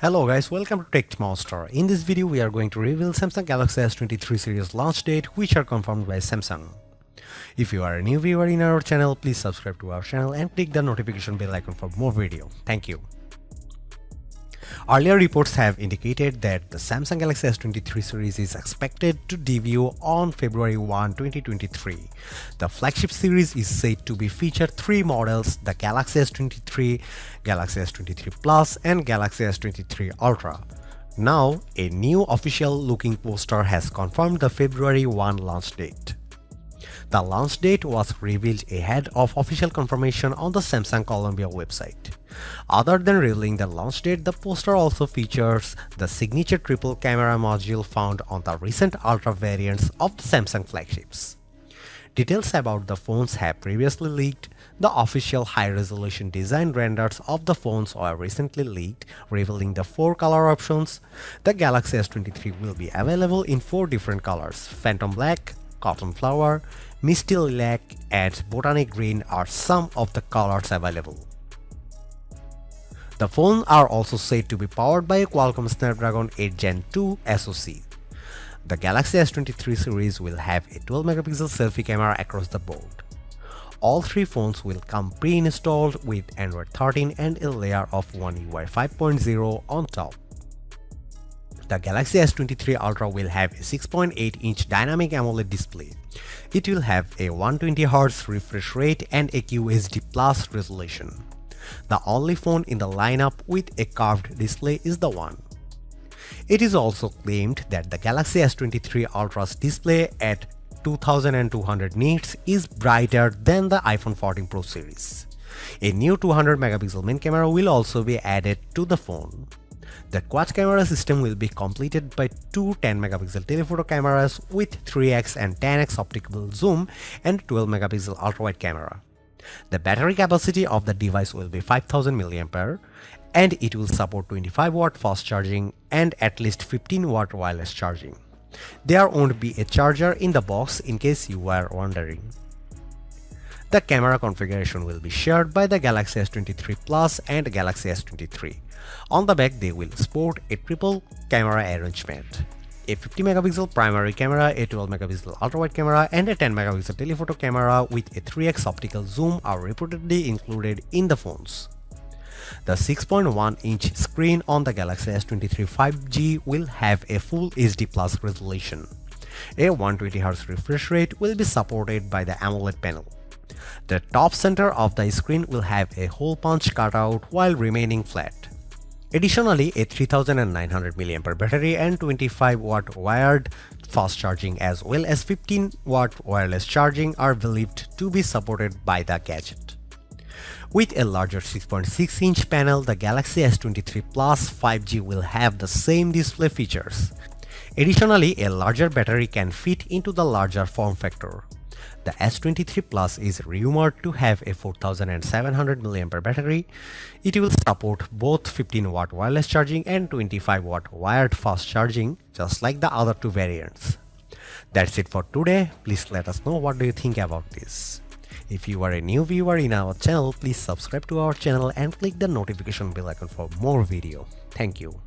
Hello guys, welcome to Tech Monster. In this video we are going to reveal Samsung Galaxy S23 series launch date which are confirmed by Samsung. If you are a new viewer in our channel, please subscribe to our channel and click the notification bell icon for more video. Thank you. Earlier reports have indicated that the Samsung Galaxy S23 series is expected to debut on February 1, 2023. The flagship series is said to be featured three models: the Galaxy S23, Galaxy S23 Plus and Galaxy S23 Ultra. Now, a new official looking poster has confirmed the February 1 launch date. The launch date was revealed ahead of official confirmation on the Samsung Colombia website. Other than revealing the launch date, the poster also features the signature triple camera module found on the recent Ultra variants of the Samsung flagships. Details about the phones have previously leaked. The official high-resolution design renders of the phones were recently leaked, revealing the 4 color options. The Galaxy S23 will be available in 4 different colors: Phantom Black, Cotton Flower, Misty Lilac and Botanic Green are some of the colors available. The phones are also said to be powered by a Qualcomm Snapdragon 8 Gen 2 SoC. The Galaxy S23 series will have a 12-megapixel selfie camera across the board. All 3 phones will come pre-installed with Android 13 and a layer of One UI 5.0 on top. The Galaxy S23 Ultra will have a 6.8-inch dynamic AMOLED display. It will have a 120Hz refresh rate and a QHD Plus resolution. The only phone in the lineup with a curved display is the one. It is also claimed that the Galaxy S23 Ultra's display at 2200 nits is brighter than the iPhone 14 Pro series. A new 200-megapixel main camera will also be added to the phone. The quad camera system will be completed by two 10-megapixel telephoto cameras with 3x and 10x optical zoom and 12-megapixel ultra-wide camera. The battery capacity of the device will be 5000 mAh and it will support 25-watt fast charging and at least 15-watt wireless charging. There won't be a charger in the box in case you were wondering. The camera configuration will be shared by the Galaxy S23 Plus and Galaxy S23. On the back, they will sport a triple camera arrangement. A 50-megapixel primary camera, a 12-megapixel ultra-wide camera and a 10-megapixel telephoto camera with a 3x optical zoom are reportedly included in the phones. The 6.1-inch screen on the Galaxy S23 5G will have a full HD Plus resolution. A 120Hz refresh rate will be supported by the AMOLED panel. The top center of the screen will have a hole punch cutout while remaining flat. Additionally, a 3900 mAh battery and 25-watt wired fast charging as well as 15-watt wireless charging are believed to be supported by the gadget. With a larger 6.6-inch panel, the Galaxy S23 Plus 5G will have the same display features. Additionally, a larger battery can fit into the larger form factor. The S23 Plus is rumored to have a 4700 mAh battery. It will support both 15-watt wireless charging and 25-watt wired fast charging, just like the other 2 variants. That's it for today. Please let us know what do you think about this. If you are a new viewer in our channel, please subscribe to our channel and click the notification bell icon for more video. Thank you.